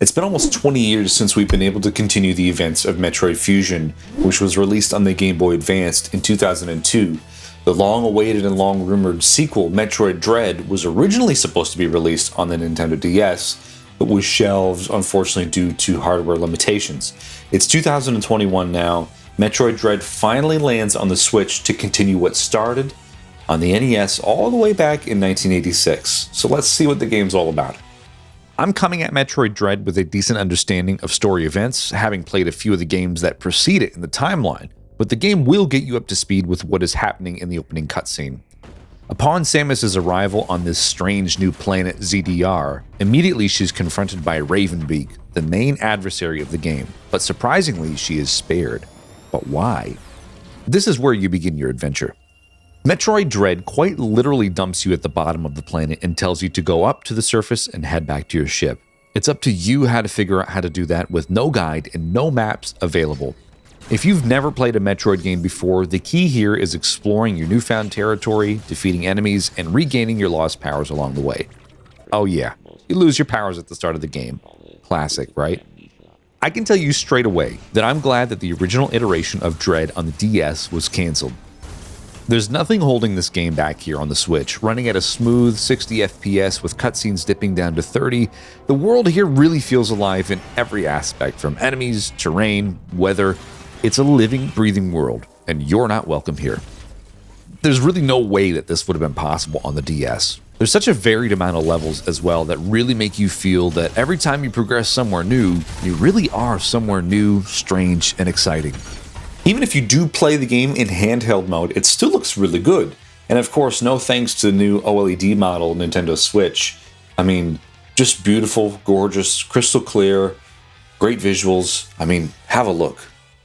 It's been almost 20 years since we've been able to continue the events of Metroid Fusion, which was released on the Game Boy Advance in 2002. The long-awaited and long-rumored sequel, Metroid Dread, was originally supposed to be released on the Nintendo DS, but was shelved, unfortunately, due to hardware limitations. It's 2021 now. Metroid Dread finally lands on the Switch to continue what started on the NES all the way back in 1986. So let's see what the game's all about. I'm coming at Metroid Dread with a decent understanding of story events, having played a few of the games that precede it in the timeline, but the game will get you up to speed with what is happening in the opening cutscene. Upon Samus's arrival on this strange new planet ZDR, immediately she's confronted by Ravenbeak, the main adversary of the game, but surprisingly she is spared. But why? This is where you begin your adventure. Metroid Dread quite literally dumps you at the bottom of the planet and tells you to go up to the surface and head back to your ship. It's up to you how to figure out how to do that with no guide and no maps available. If you've never played a Metroid game before, the key here is exploring your newfound territory, defeating enemies, and regaining your lost powers along the way. Oh yeah, you lose your powers at the start of the game. Classic, right? I can tell you straight away that I'm glad that the original iteration of Dread on the DS was cancelled. There's nothing holding this game back here on the Switch, running at a smooth 60 FPS with cutscenes dipping down to 30. The world here really feels alive in every aspect, from enemies, terrain, weather. It's a living, breathing world, and you're not welcome here. There's really no way that this would have been possible on the DS. There's such a varied amount of levels as well that really make you feel that every time you progress somewhere new, you really are somewhere new, strange, and exciting. Even if you do play the game in handheld mode, it still looks really good. And of course, no thanks to the new OLED model Nintendo Switch. I mean, just beautiful, gorgeous, crystal clear, great visuals. I mean, have a look.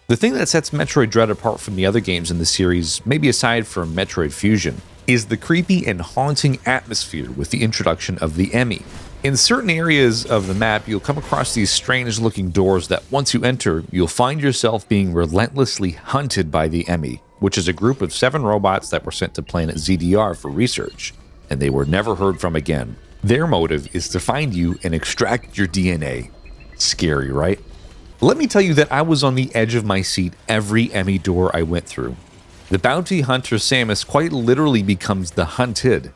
The thing that sets Metroid Dread apart from the other games in the series, maybe aside from Metroid Fusion, is the creepy and haunting atmosphere with the introduction of the Emmy. In certain areas of the map, you'll come across these strange-looking doors that once you enter, you'll find yourself being relentlessly hunted by the Emmy, which is a group of 7 robots that were sent to planet ZDR for research, and they were never heard from again. Their motive is to find you and extract your DNA. Scary, right? Let me tell you that I was on the edge of my seat every Emmy door I went through. The bounty hunter Samus quite literally becomes the hunted.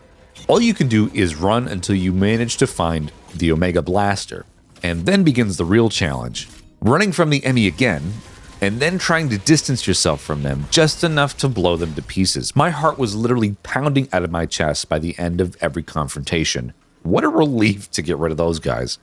All you can do is run until you manage to find the Omega Blaster, and then begins the real challenge. Running from the Emmy again, and then trying to distance yourself from them just enough to blow them to pieces. My heart was literally pounding out of my chest by the end of every confrontation. What a relief to get rid of those guys.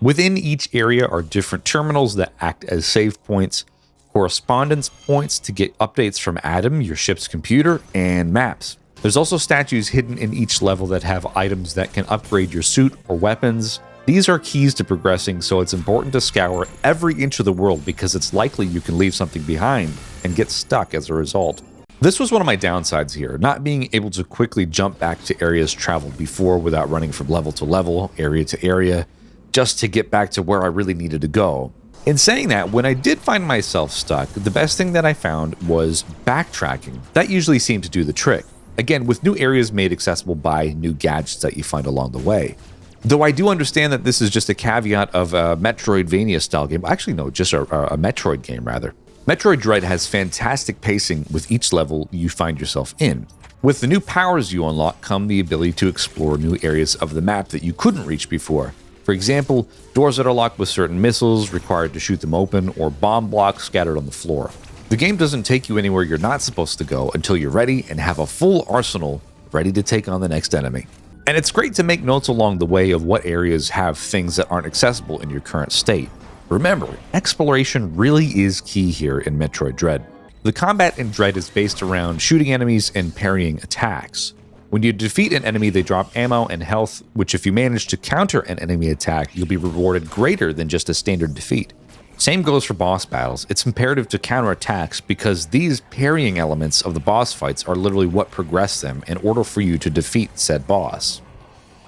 Within each area are different terminals that act as save points, correspondence points to get updates from Adam, your ship's computer, and maps. There's also statues hidden in each level that have items that can upgrade your suit or weapons. These are keys to progressing, so it's important to scour every inch of the world because it's likely you can leave something behind and get stuck as a result. This was one of my downsides here, not being able to quickly jump back to areas traveled before without running from level to level, area to area, just to get back to where I really needed to go. In saying that, when I did find myself stuck, the best thing that I found was backtracking. That usually seemed to do the trick. Again, with new areas made accessible by new gadgets that you find along the way. Though I do understand that this is just a caveat of a Metroidvania style game. Actually, no, just a Metroid game, rather. Metroid Dread has fantastic pacing with each level you find yourself in. With the new powers you unlock come the ability to explore new areas of the map that you couldn't reach before. For example, doors that are locked with certain missiles required to shoot them open, or bomb blocks scattered on the floor. The game doesn't take you anywhere you're not supposed to go until you're ready and have a full arsenal ready to take on the next enemy. And it's great to make notes along the way of what areas have things that aren't accessible in your current state. Remember, exploration really is key here in Metroid Dread. The combat in Dread is based around shooting enemies and parrying attacks. When you defeat an enemy, they drop ammo and health, which if you manage to counter an enemy attack, you'll be rewarded greater than just a standard defeat. Same goes for boss battles. It's imperative to counter attacks because these parrying elements of the boss fights are literally what progress them in order for you to defeat said boss.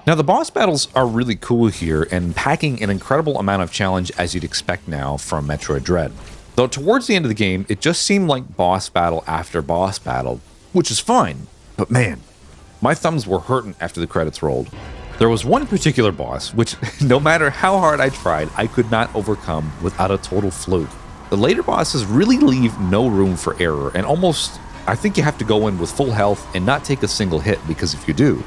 Now the boss battles are really cool here and packing an incredible amount of challenge as you'd expect now from Metroid Dread. Though towards the end of the game, it just seemed like boss battle after boss battle, which is fine, but man, my thumbs were hurting after the credits rolled. There was one particular boss, which no matter how hard I tried, I could not overcome without a total fluke. The later bosses really leave no room for error, and almost, I think you have to go in with full health and not take a single hit, because if you do.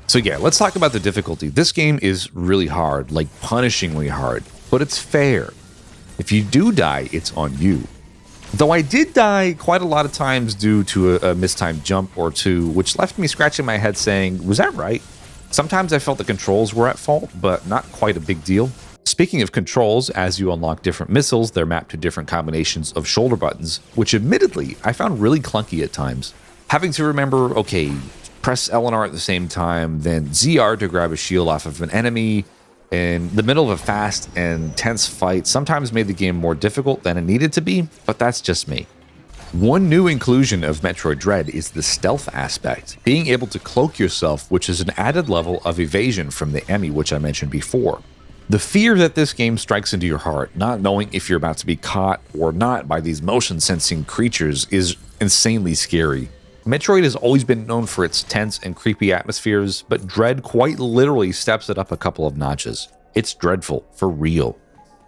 So yeah, let's talk about the difficulty. This game is really hard, like punishingly hard, but it's fair. If you do die, it's on you. Though I did die quite a lot of times due to a mistimed jump or two, which left me scratching my head saying, was that right? Sometimes I felt the controls were at fault, but not quite a big deal. Speaking of controls, as you unlock different missiles, they're mapped to different combinations of shoulder buttons, which admittedly I found really clunky at times. Having to remember, okay, press L and R at the same time, then ZR to grab a shield off of an enemy in the middle of a fast and tense fight sometimes made the game more difficult than it needed to be, but that's just me. One new inclusion of Metroid Dread is the stealth aspect, being able to cloak yourself, which is an added level of evasion from the Emmy, which I mentioned before. The fear that this game strikes into your heart, not knowing if you're about to be caught or not by these motion-sensing creatures, is insanely scary. Metroid has always been known for its tense and creepy atmospheres, but Dread quite literally steps it up a couple of notches. It's dreadful, for real.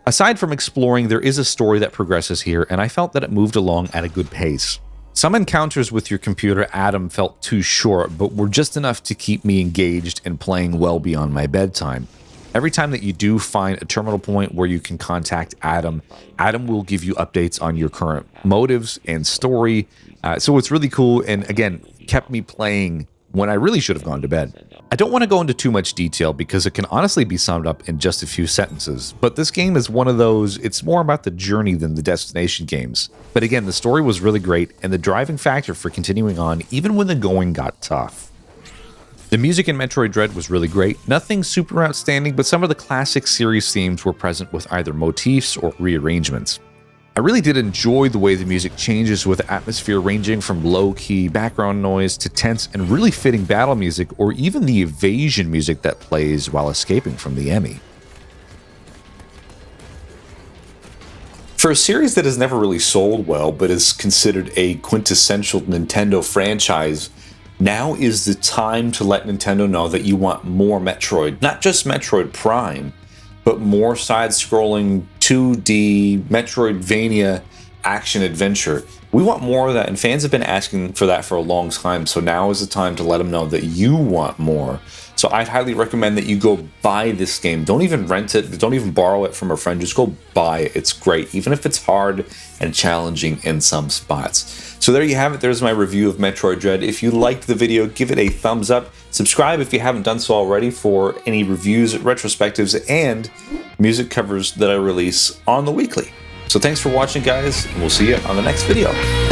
Aside from exploring, there is a story that progresses here, and I felt that it moved along at a good pace. Some encounters with your computer Adam felt too short, but were just enough to keep me engaged and playing well beyond my bedtime. Every time that you do find a terminal point where you can contact Adam, Adam will give you updates on your current motives and story. So it's really cool, and again, kept me playing when I really should have gone to bed. I don't want to go into too much detail because it can honestly be summed up in just a few sentences, but this game is one of those, it's more about the journey than the destination games. But again, the story was really great, and the driving factor for continuing on even when the going got tough. The music in Metroid Dread was really great, nothing super outstanding, but some of the classic series themes were present with either motifs or rearrangements. I really did enjoy the way the music changes with atmosphere ranging from low-key background noise to tense and really fitting battle music, or even the evasion music that plays while escaping from the Emmy. For a series that has never really sold well but is considered a quintessential Nintendo franchise, now is the time to let Nintendo know that you want more Metroid. Not just Metroid Prime, but more side-scrolling 2D Metroidvania action-adventure. We want more of that, and fans have been asking for that for a long time, so now is the time to let them know that you want more. So I'd highly recommend that you go buy this game. Don't even rent it, don't even borrow it from a friend, just go buy it. It's great, even if it's hard and challenging in some spots. So there you have it, there's my review of Metroid Dread. If you liked the video, give it a thumbs up. Subscribe if you haven't done so already for any reviews, retrospectives, and music covers that I release on the weekly. So thanks for watching, guys, and we'll see you on the next video.